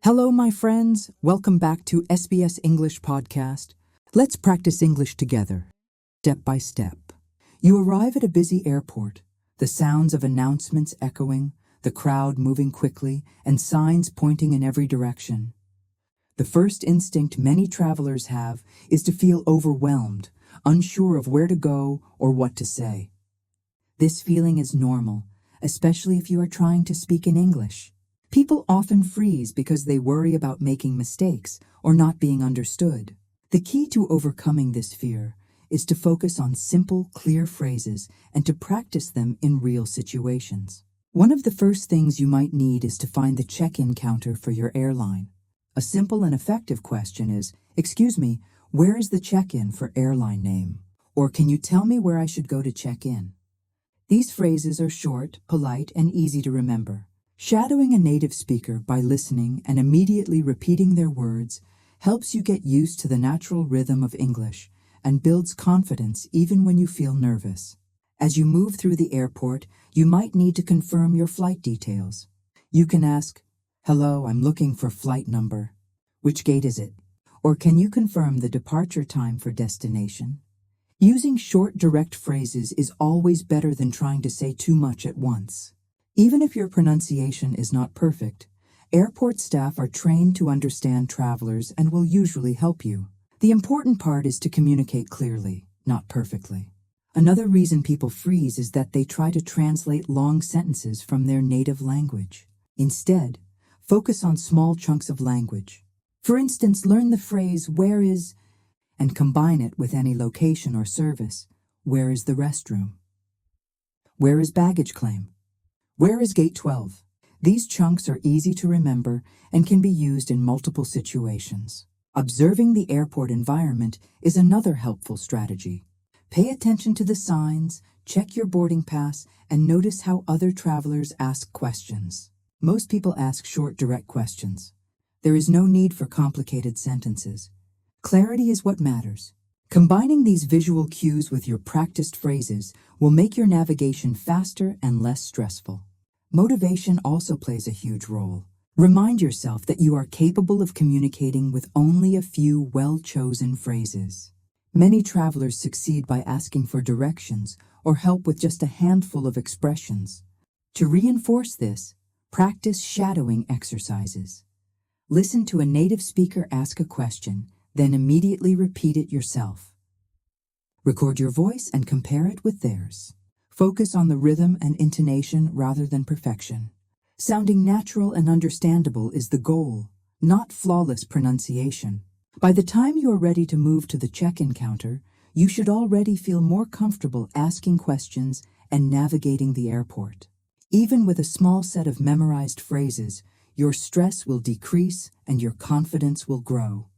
Hello, my friends. Welcome back to SBS English Podcast. Let's practice English together, step by step. You arrive at a busy airport, the sounds of announcements echoing, the crowd moving quickly, and signs pointing in every direction. The first instinct many travelers have is to feel overwhelmed, unsure of where to go or what to say. This feeling is normal, especially if you are trying to speak in English. People often freeze because they worry about making mistakes or not being understood. The key to overcoming this fear is to focus on simple, clear phrases and to practice them in real situations. One of the first things you might need is to find the check-in counter for your airline. A simple and effective question is, "Excuse me, where is the check-in for airline name?" Or, "Can you tell me where I should go to check in?" These phrases are short, polite, and easy to remember. Shadowing a native speaker by listening and immediately repeating their words helps you get used to the natural rhythm of English and builds confidence even when you feel nervous. As you move through the airport, you might need to confirm your flight details. You can ask, "Hello, I'm looking for flight number. Which gate is it?" Or, "Can you confirm the departure time for destination?" Using short, direct phrases is always better than trying to say too much at once. Even if your pronunciation is not perfect, airport staff are trained to understand travelers and will usually help you. The important part is to communicate clearly, not perfectly. Another reason people freeze is that they try to translate long sentences from their native language. Instead, focus on small chunks of language. For instance, learn the phrase, "Where is," and combine it with any location or service. Where is the restroom? Where is baggage claim? Where is gate 12? These chunks are easy to remember and can be used in multiple situations. Observing the airport environment is another helpful strategy. Pay attention to the signs, check your boarding pass, and notice how other travelers ask questions. Most people ask short, direct questions. There is no need for complicated sentences. Clarity is what matters. Combining these visual cues with your practiced phrases will make your navigation faster and less stressful. Motivation also plays a huge role. Remind yourself that you are capable of communicating with only a few well-chosen phrases. Many travelers succeed by asking for directions or help with just a handful of expressions. To reinforce this, practice shadowing exercises. Listen to a native speaker ask a question, then immediately repeat it yourself. Record your voice and compare it with theirs. Focus on the rhythm and intonation rather than perfection. Sounding natural and understandable is the goal, not flawless pronunciation. By the time you are ready to move to the check-in counter, you should already feel more comfortable asking questions and navigating the airport. Even with a small set of memorized phrases, your stress will decrease and your confidence will grow.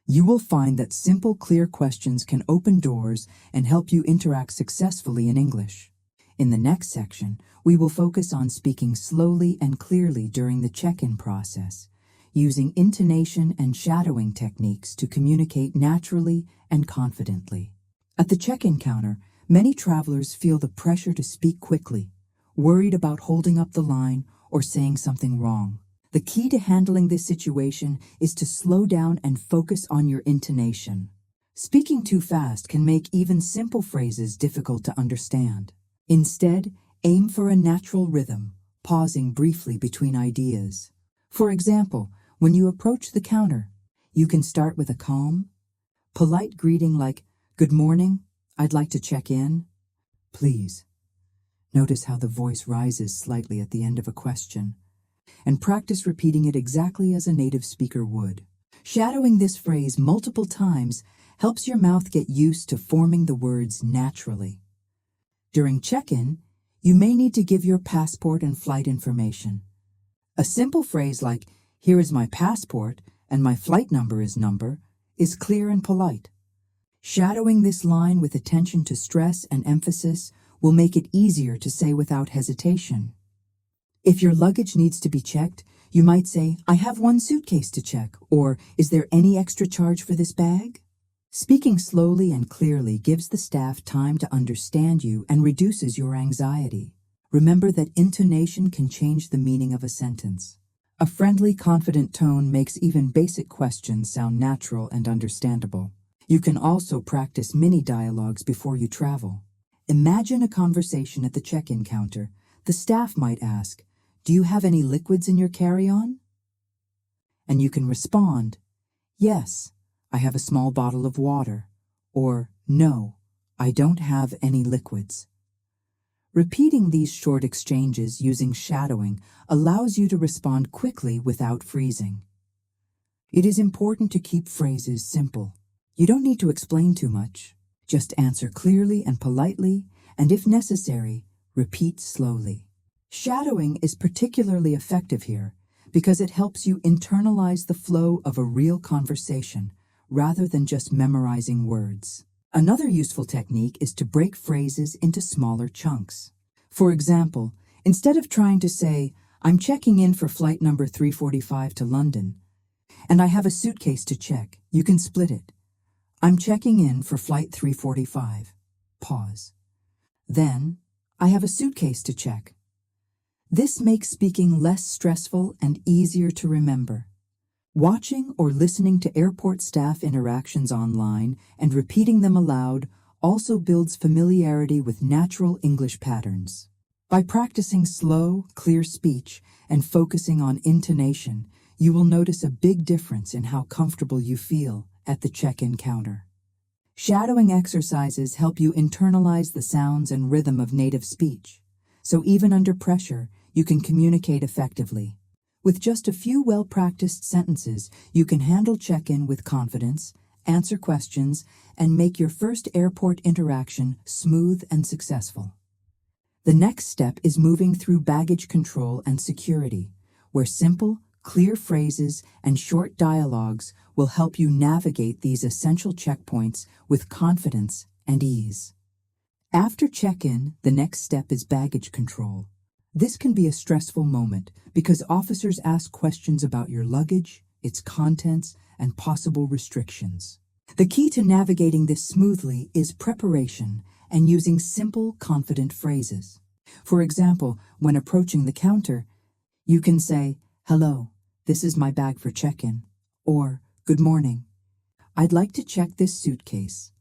You will find that simple, clear questions can open doors and help you interact successfully in English. In the next section, we will focus on speaking slowly and clearly during the check-in process, using intonation and shadowing techniques to communicate naturally and confidently. At the check-in counter, many travelers feel the pressure to speak quickly, worried about holding up the line or saying something wrong. The key to handling this situation is to slow down and focus on your intonation. Speaking too fast can make even simple phrases difficult to understand. Instead, aim for a natural rhythm, pausing briefly between ideas. For example, when you approach the counter, you can start with a calm, polite greeting like, "Good morning, I'd like to check in, please." Notice how the voice rises slightly at the end of a question, and practice repeating it exactly as a native speaker would. Shadowing this phrase multiple times helps your mouth get used to forming the words naturally. During check-in, you may need to give your passport and flight information. A simple phrase like, "Here is my passport and my flight number is clear and polite. Shadowing this line with attention to stress and emphasis will make it easier to say without hesitation. If your luggage needs to be checked, you might say, "I have one suitcase to check," or "Is there any extra charge for this bag?" Speaking slowly and clearly gives the staff time to understand you and reduces your anxiety. Remember that intonation can change the meaning of a sentence. A friendly, confident tone makes even basic questions sound natural and understandable. You can also practice mini dialogues before you travel. Imagine a conversation at the check-in counter. The staff might ask, "Do you have any liquids in your carry-on?" And you can respond, "Yes, I have a small bottle of water," or "No, I don't have any liquids." Repeating these short exchanges using shadowing allows you to respond quickly without freezing. It is important to keep phrases simple. You don't need to explain too much. Just answer clearly and politely, and if necessary, repeat slowly. Shadowing is particularly effective here because it helps you internalize the flow of a real conversation rather than just memorizing words. Another useful technique is to break phrases into smaller chunks. For example, instead of trying to say, "I'm checking in for flight number 345 to London, and I have a suitcase to check," you can split it. "I'm checking in for flight 345. Pause. Then, I have a suitcase to check." This makes speaking less stressful and easier to remember. Watching or listening to airport staff interactions online and repeating them aloud also builds familiarity with natural English patterns. By practicing slow, clear speech and focusing on intonation, you will notice a big difference in how comfortable you feel at the check-in counter. Shadowing exercises help you internalize the sounds and rhythm of native speech, so even under pressure, you can communicate effectively. With just a few well-practiced sentences, you can handle check-in with confidence, answer questions, and make your first airport interaction smooth and successful. The next step is moving through baggage control and security, where simple, clear phrases and short dialogues will help you navigate these essential checkpoints with confidence and ease. After check-in, the next step is baggage control. This can be a stressful moment because officers ask questions about your luggage, its contents, and possible restrictions. The key to navigating this smoothly is preparation and using simple, confident phrases. For example, when approaching the counter, you can say, "Hello, this is my bag for check-in," or "Good morning, I'd like to check this suitcase."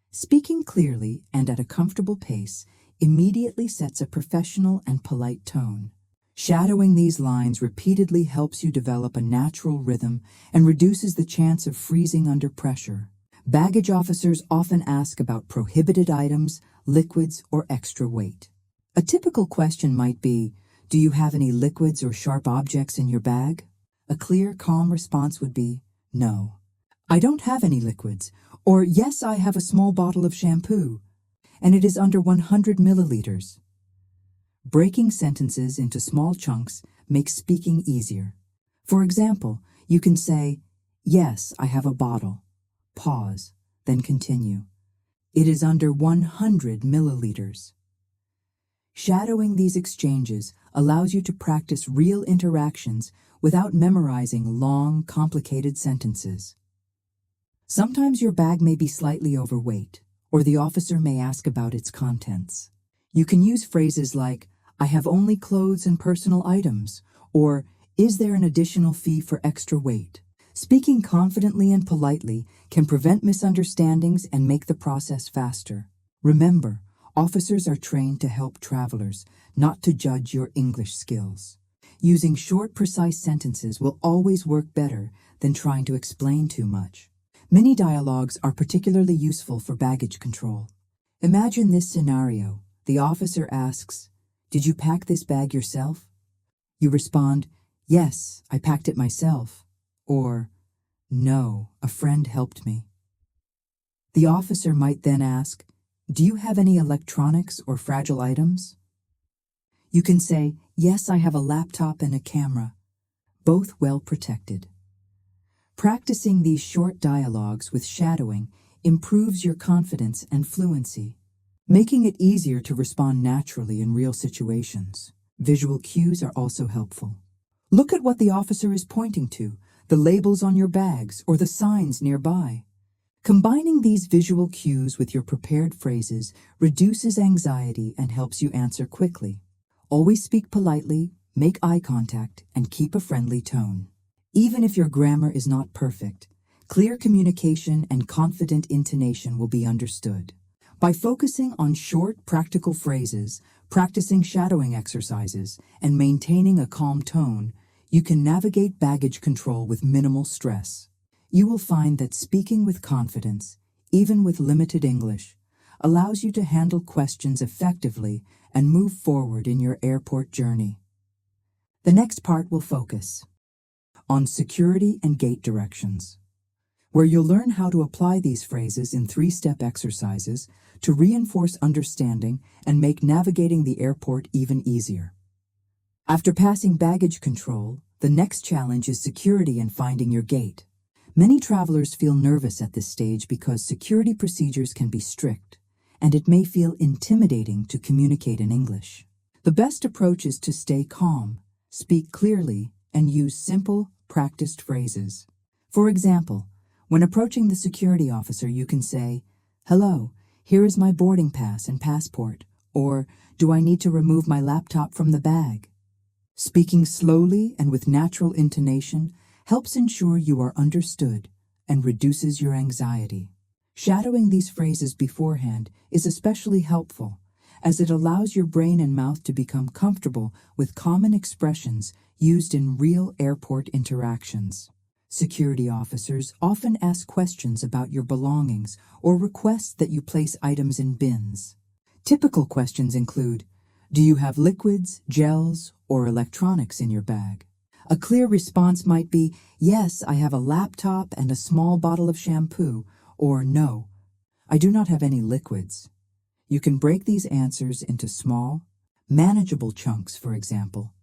Speaking clearly and at a comfortable pace immediately sets a professional and polite tone. Shadowing these lines repeatedly helps you develop a natural rhythm and reduces the chance of freezing under pressure. Baggage officers often ask about prohibited items, liquids, or extra weight. A typical question might be, "Do you have any liquids or sharp objects in your bag?" A clear, calm response would be, "No, I don't have any liquids," or "Yes, I have a small bottle of shampoo, and it is under 100 milliliters. Breaking sentences into small chunks makes speaking easier. For example, you can say, "Yes, I have a bottle." Pause, then continue. "It is under 100 milliliters. Shadowing these exchanges allows you to practice real interactions without memorizing long, complicated sentences. Sometimes your bag may be slightly overweight, or the officer may ask about its contents. You can use phrases like, "I have only clothes and personal items," or "Is there an additional fee for extra weight?" Speaking confidently and politely can prevent misunderstandings and make the process faster. Remember, officers are trained to help travelers, not to judge your English skills. Using short, precise sentences will always work better than trying to explain too much. Mini dialogues are particularly useful for baggage control. Imagine this scenario. The officer asks, "Did you pack this bag yourself?" You respond, "Yes, I packed it myself," or "No, a friend helped me." The officer might then ask, "Do you have any electronics or fragile items?" You can say, "Yes, I have a laptop and a camera, both well protected." Practicing these short dialogues with shadowing improves your confidence and fluency, making it easier to respond naturally in real situations. Visual cues are also helpful. Look at what the officer is pointing to, the labels on your bags, or the signs nearby. Combining these visual cues with your prepared phrases reduces anxiety and helps you answer quickly. Always speak politely, make eye contact, and keep a friendly tone. Even if your grammar is not perfect, clear communication and confident intonation will be understood. By focusing on short, practical phrases, practicing shadowing exercises, and maintaining a calm tone, you can navigate baggage control with minimal stress. You will find that speaking with confidence, even with limited English, allows you to handle questions effectively and move forward in your airport journey. The next part will focus on security and gate directions, where you'll learn how to apply these phrases in 3-step exercises to reinforce understanding and make navigating the airport even easier. After passing baggage control, the next challenge is security and finding your gate. Many travelers feel nervous at this stage because security procedures can be strict, and it may feel intimidating to communicate in English. The best approach is to stay calm, speak clearly, and use simple, practiced phrases. For example, when approaching the security officer, you can say, "Hello, here is my boarding pass and passport," or "Do I need to remove my laptop from the bag?" Speaking slowly and with natural intonation helps ensure you are understood and reduces your anxiety. Shadowing these phrases beforehand is especially helpful, as it allows your brain and mouth to become comfortable with common expressions used in real airport interactions. Security officers often ask questions about your belongings or request that you place items in bins. Typical questions include, do you have liquids, gels, or electronics in your bag? A clear response might be, yes, I have a laptop and a small bottle of shampoo, or no, I do not have any liquids. You can break these answers into small, manageable chunks, for example.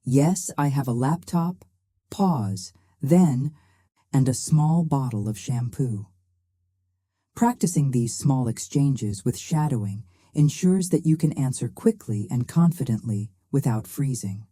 Yes, I have a laptop, pause, then, and a small bottle of shampoo. Practicing these small exchanges with shadowing ensures that you can answer quickly and confidently without freezing.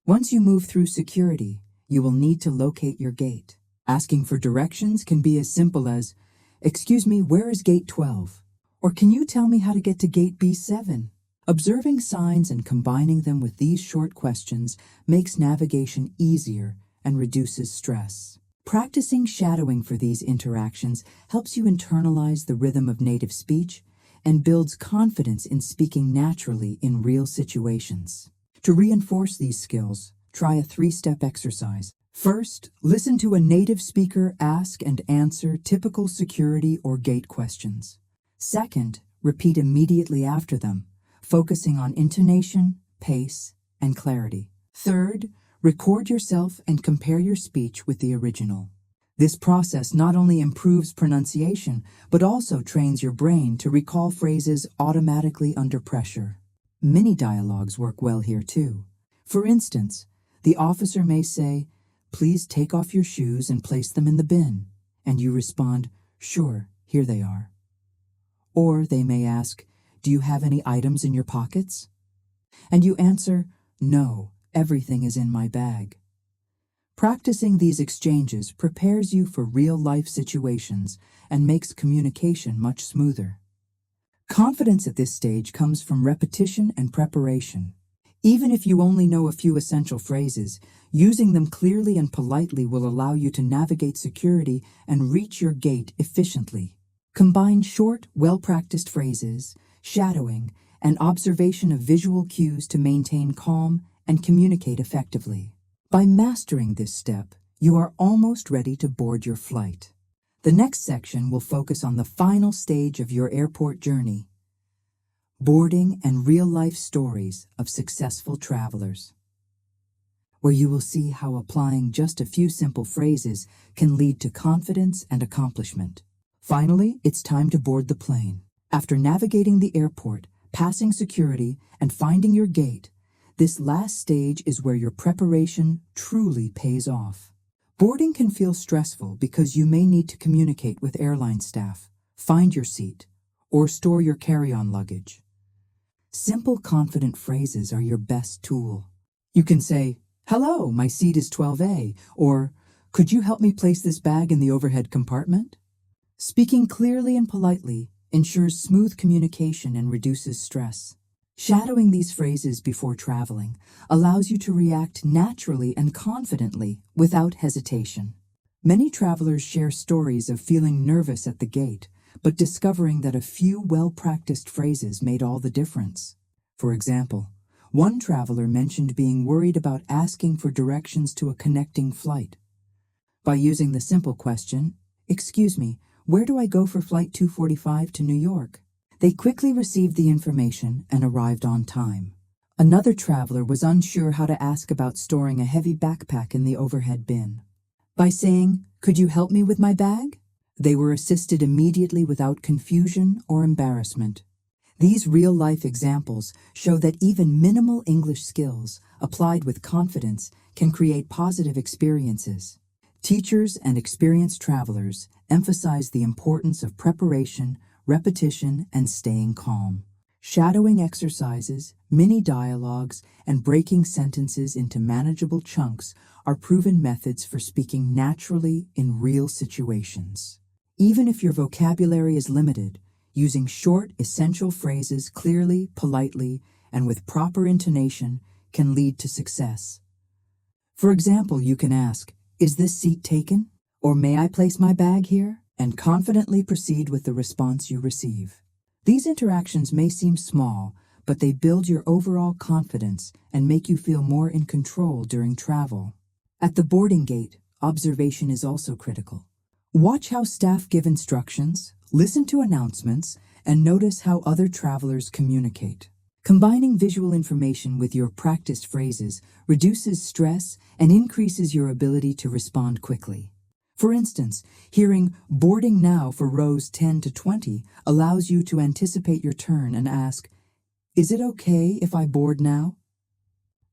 Once you move through security, you will need to locate your gate. Asking for directions can be as simple as, "Excuse me, where is gate 12? Or can you tell me how to get to gate B7? Observing signs and combining them with these short questions makes navigation easier and reduces stress. Practicing shadowing for these interactions helps you internalize the rhythm of native speech and builds confidence in speaking naturally in real situations. To reinforce these skills, try a 3-step exercise. First, listen to a native speaker ask and answer typical security or gate questions. Second, repeat immediately after them, focusing on intonation, pace, and clarity. Third, record yourself and compare your speech with the original. This process not only improves pronunciation, but also trains your brain to recall phrases automatically under pressure. Mini dialogues work well here too. For instance, the officer may say, "Please take off your shoes and place them in the bin," and you respond, "Sure, here they are." Or they may ask, "Do you have any items in your pockets?" And you answer, "No, everything is in my bag." Practicing these exchanges prepares you for real-life situations and makes communication much smoother. Confidence at this stage comes from repetition and preparation. Even if you only know a few essential phrases, using them clearly and politely will allow you to navigate security and reach your gate efficiently. Combine short, well-practiced phrases, shadowing, and observation of visual cues to maintain calm and communicate effectively. By mastering this step, you are almost ready to board your flight. The next section will focus on the final stage of your airport journey: boarding and real-life stories of successful travelers, where you will see how applying just a few simple phrases can lead to confidence and accomplishment. Finally, it's time to board the plane. After navigating the airport, passing security, and finding your gate, this last stage is where your preparation truly pays off. Boarding can feel stressful because you may need to communicate with airline staff, find your seat, or store your carry-on luggage. Simple, confident phrases are your best tool. You can say, "Hello, my seat is 12A," or "Could you help me place this bag in the overhead compartment?" Speaking clearly and politely ensures smooth communication and reduces stress. Shadowing these phrases before traveling allows you to react naturally and confidently without hesitation. Many travelers share stories of feeling nervous at the gate, but discovering that a few well-practiced phrases made all the difference. For example, one traveler mentioned being worried about asking for directions to a connecting flight. By using the simple question, "Excuse me, where do I go for Flight 245 to New York?" they quickly received the information and arrived on time. Another traveler was unsure how to ask about storing a heavy backpack in the overhead bin. By saying, "Could you help me with my bag?" they were assisted immediately without confusion or embarrassment. These real-life examples show that even minimal English skills, applied with confidence, can create positive experiences. Teachers and experienced travelers emphasize the importance of preparation, repetition, and staying calm. Shadowing exercises, mini dialogues, and breaking sentences into manageable chunks are proven methods for speaking naturally in real situations. Even if your vocabulary is limited, using short, essential phrases clearly, politely, and with proper intonation can lead to success. For example, you can ask, "Is this seat taken?" or "May I place my bag here?" and confidently proceed with the response you receive. These interactions may seem small, but they build your overall confidence and make you feel more in control during travel. At the boarding gate, observation is also critical. Watch how staff give instructions, listen to announcements, and notice how other travelers communicate. Combining visual information with your practiced phrases reduces stress and increases your ability to respond quickly. For instance, hearing "boarding now" for rows 10 to 20 allows you to anticipate your turn and ask, "Is it okay if I board now?"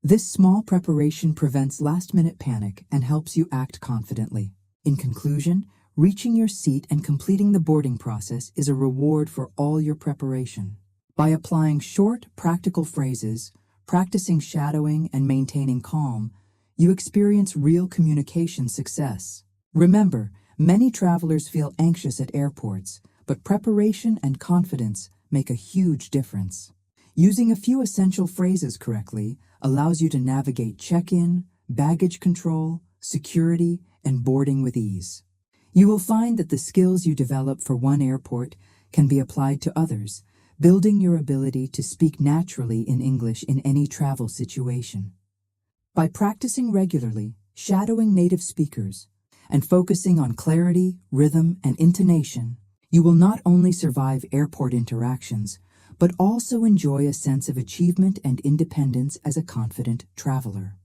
This small preparation prevents last-minute panic and helps you act confidently. In conclusion, reaching your seat and completing the boarding process is a reward for all your preparation. By applying short, practical phrases, practicing shadowing, and maintaining calm, you experience real communication success. Remember, many travelers feel anxious at airports, but preparation and confidence make a huge difference. Using a few essential phrases correctly allows you to navigate check-in, baggage control, security, and boarding with ease. You will find that the skills you develop for one airport can be applied to others, building your ability to speak naturally in English in any travel situation. By practicing regularly, shadowing native speakers, and focusing on clarity, rhythm, and intonation, you will not only survive airport interactions, but also enjoy a sense of achievement and independence as a confident traveler.